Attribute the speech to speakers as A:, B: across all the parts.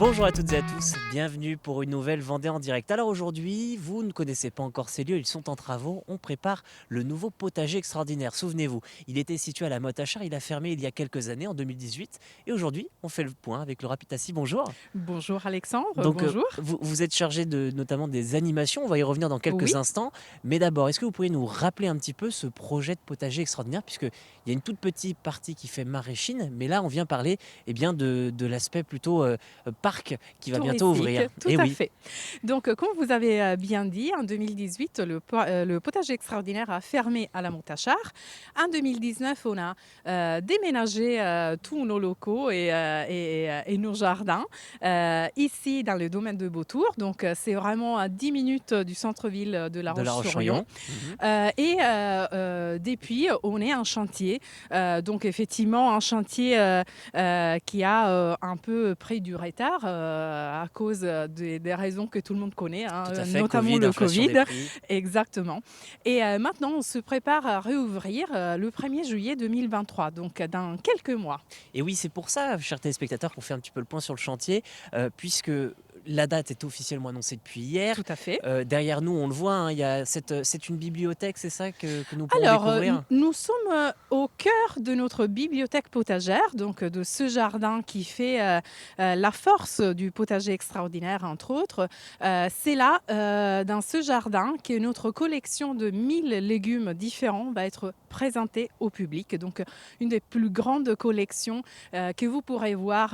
A: Bonjour à toutes et à tous, bienvenue pour une nouvelle Vendée en direct. Alors aujourd'hui, vous ne connaissez pas encore ces lieux, ils sont en travaux. On prépare le nouveau potager extraordinaire. Souvenez-vous, il était situé à la Motte-à-Char, il a fermé il y a quelques années, en 2018. Et aujourd'hui, on fait le point avec Laura Pitassi. Bonjour.
B: Bonjour Alexandre,
A: Donc
B: bonjour.
A: vous êtes chargé de notamment des animations, on va y revenir dans
B: Oui,
A: quelques instants. Mais d'abord, est-ce que vous pourriez nous rappeler un petit peu ce projet de potager extraordinaire, puisqu'il y a une toute petite partie qui fait maraîchine, mais là on vient parler de l'aspect plutôt parc qui va bientôt
B: touristique,
A: ouvrir.
B: tout
A: Et
B: à
A: oui.
B: fait. Donc, comme vous avez bien dit, en 2018, le potager extraordinaire a fermé à la Montachar. En 2019, on a déménagé tous nos locaux et nos jardins ici dans le domaine de Beautour. Donc, c'est vraiment à 10 minutes du centre-ville de La
A: De La
B: Roche-sur-Yon.
A: Roche-sur-Yon. Mhm.
B: Depuis, on est en chantier. Donc, effectivement, un chantier qui a un peu pris du retard à cause des raisons que tout le monde connaît, hein,
A: Tout à fait,
B: notamment
A: Covid,
B: le
A: inflation des
B: Covid.
A: prix.
B: Exactement. Et maintenant, on se prépare à réouvrir le 1er juillet 2023, donc dans quelques mois.
A: Et oui, c'est pour ça, chers téléspectateurs, qu'on fait un petit peu le point sur le chantier, puisque la date est officiellement annoncée depuis hier.
B: Tout à fait.
A: Derrière nous, on le voit, hein, il y a c'est une bibliothèque, c'est ça que nous pourrons
B: Alors,
A: découvrir.
B: nous sommes au cœur de notre bibliothèque potagère, donc de ce jardin qui fait la force du potager extraordinaire, entre autres. C'est là, dans ce jardin, que notre collection de 1000 légumes différents va être présentée au public. Donc, une des plus grandes collections que vous pourrez voir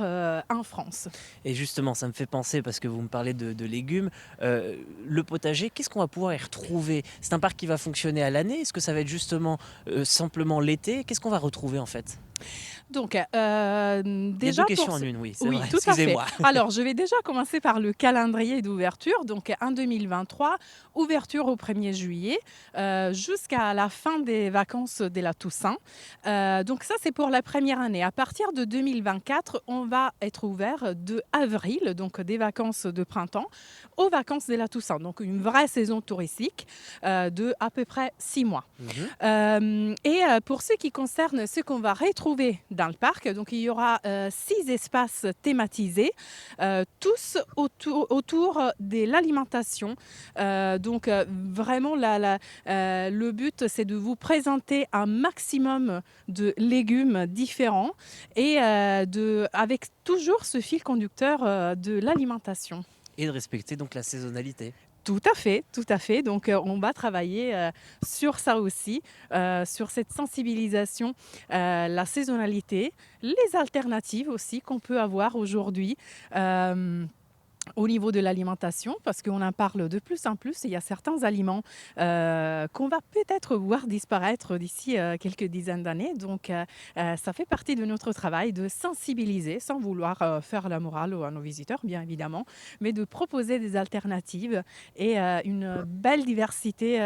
B: en France.
A: Et justement, ça me fait penser, parce que vous me parlez de légumes, le potager, qu'est-ce qu'on va pouvoir y retrouver? C'est un parc qui va fonctionner à l'année? Est-ce que ça va être justement simplement l'été? Qu'est-ce qu'on va retrouver en fait?
B: Donc,
A: Il y a deux
B: déjà
A: questions en une, oui, c'est
B: oui,
A: vrai,
B: tout à fait.
A: excusez-moi.
B: Alors, je vais déjà commencer par le calendrier d'ouverture. Donc, en 2023, ouverture au 1er juillet jusqu'à la fin des vacances de la Toussaint. Donc, ça, c'est pour la première année. À partir de 2024, on va être ouvert de avril, donc des vacances de printemps, aux vacances de la Toussaint. Donc, une vraie saison touristique de à peu près 6 mois.
A: Mhm.
B: Pour ce qui concerne ce qu'on va retrouver dans le parc, donc il y aura 6 espaces thématisés, tous autour de l'alimentation. Vraiment, le but, c'est de vous présenter un maximum de légumes différents et avec toujours ce fil conducteur de l'alimentation.
A: Et de respecter donc la saisonnalité.
B: Tout à fait, tout à fait. Donc, on va travailler sur ça aussi, sur cette sensibilisation, la saisonnalité, les alternatives aussi qu'on peut avoir aujourd'hui. Au niveau de l'alimentation, parce qu'on en parle de plus en plus, et il y a certains aliments qu'on va peut-être voir disparaître d'ici quelques dizaines d'années. Donc, ça fait partie de notre travail de sensibiliser, sans vouloir faire la morale à nos visiteurs, bien évidemment, mais de proposer des alternatives et une belle diversité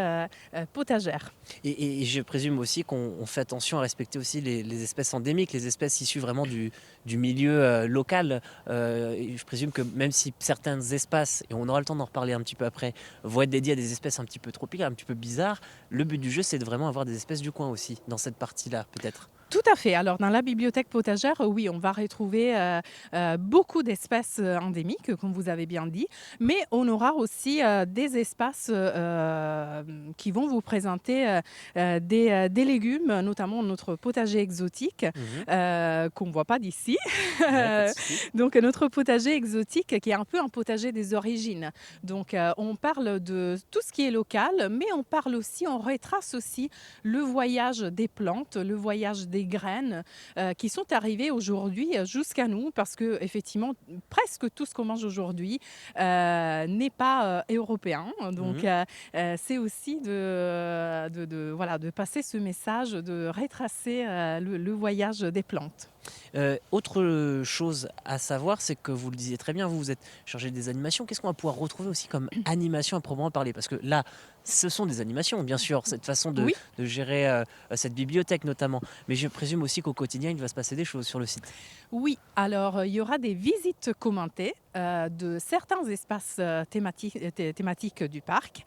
B: potagère.
A: Et je présume aussi qu'on fait attention à respecter aussi les espèces endémiques, les espèces issues vraiment du milieu local. Et je présume que même si certains espaces, et on aura le temps d'en reparler un petit peu après, vont être dédiés à des espèces un petit peu tropicales, un petit peu bizarres, le but du jeu, c'est de vraiment avoir des espèces du coin aussi, dans cette partie-là, peut-être.
B: Tout à fait. Alors, dans la bibliothèque potagère, oui, on va retrouver beaucoup d'espèces endémiques, comme vous avez bien dit, mais on aura aussi des espaces qui vont vous présenter des légumes, notamment notre potager exotique,
A: Mhm.
B: qu'on ne voit pas d'ici.
A: Ouais, pas de souci.
B: Donc, notre potager exotique, qui est un peu un potager des origines. Donc, on parle de tout ce qui est local, mais on parle aussi, on retrace aussi le voyage des plantes, le voyage des graines qui sont arrivées aujourd'hui jusqu'à nous, parce que effectivement, presque tout ce qu'on mange aujourd'hui n'est pas européen. Donc,
A: Mhm.
B: c'est aussi voilà, de passer ce message, de retracer le voyage des plantes.
A: Autre chose à savoir, c'est que vous le disiez très bien, vous êtes chargé des animations. Qu'est-ce qu'on va pouvoir retrouver aussi comme animation à proprement parler? Parce que là, ce sont des animations, bien sûr, cette façon
B: Oui.
A: de gérer cette bibliothèque notamment. Mais je présume aussi qu'au quotidien, il va se passer des choses sur le site.
B: Oui, alors il y aura des visites commentées de certains espaces thématiques du parc.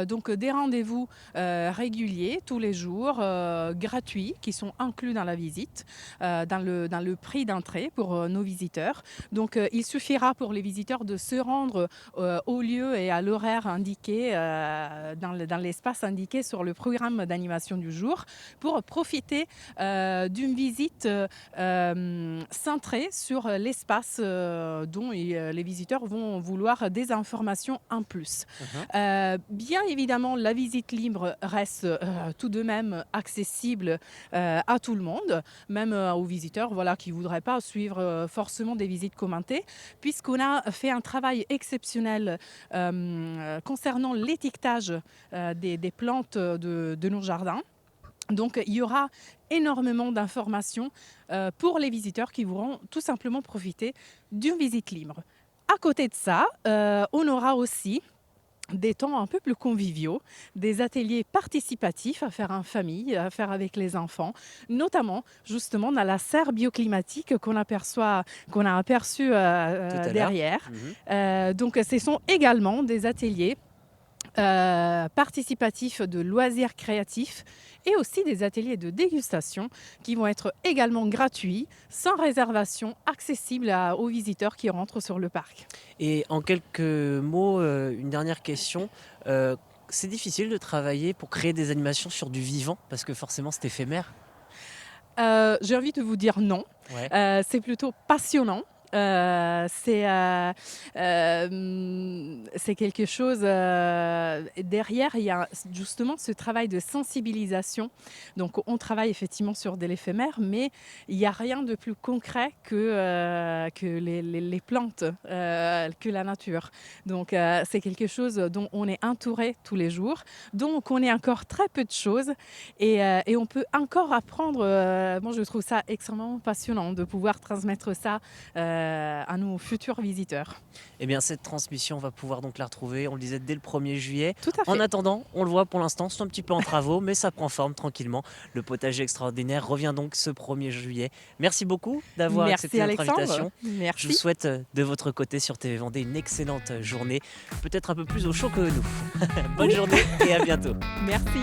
B: Donc des rendez-vous réguliers tous les jours, gratuits, qui sont inclus dans la visite, dans le prix d'entrée pour nos visiteurs. Donc il suffira pour les visiteurs de se rendre au lieu et à l'horaire indiqué dans l'espace indiqué sur le programme d'animation du jour pour profiter d'une visite centrée sur l'espace dont les visiteurs vont vouloir des informations en plus. Bien évidemment, la visite libre reste tout de même accessible à tout le monde, même aux visiteurs qui ne voudraient pas suivre forcément des visites commentées, puisqu'on a fait un travail exceptionnel concernant l'étiquetage des plantes de nos jardins. Donc, il y aura énormément d'informations pour les visiteurs qui voudront tout simplement profiter d'une visite libre. À côté de ça, on aura aussi des temps un peu plus conviviaux, des ateliers participatifs à faire en famille, à faire avec les enfants, notamment justement dans la serre bioclimatique qu'on a aperçu derrière. Donc, ce sont également des ateliers participatifs de loisirs créatifs et aussi des ateliers de dégustation qui vont être également gratuits, sans réservation, accessibles aux visiteurs qui rentrent sur le parc.
A: Et en quelques mots, une dernière question. C'est difficile de travailler pour créer des animations sur du vivant parce que forcément c'est éphémère.
B: J'ai envie de vous dire non.
A: Ouais.
B: C'est plutôt passionnant. C'est quelque chose derrière, il y a justement ce travail de sensibilisation. Donc on travaille effectivement sur de l'éphémère, mais il n'y a rien de plus concret que les plantes, que la nature. Donc c'est quelque chose dont on est entouré tous les jours, dont on connaît encore très peu de choses et on peut encore apprendre. Moi je trouve ça extrêmement passionnant de pouvoir transmettre ça à nos futurs visiteurs.
A: Eh bien, cette transmission, on va pouvoir donc la retrouver, on le disait, dès le 1er juillet.
B: Tout à fait.
A: En attendant, on le voit pour l'instant, c'est un petit peu en travaux, mais ça prend forme tranquillement. Le potager extraordinaire revient donc ce 1er juillet. Merci beaucoup d'avoir accepté notre invitation.
B: Merci.
A: Je vous souhaite de votre côté sur TV Vendée une excellente journée, peut-être un peu plus au chaud que nous. Bonne journée et à bientôt.
B: Merci.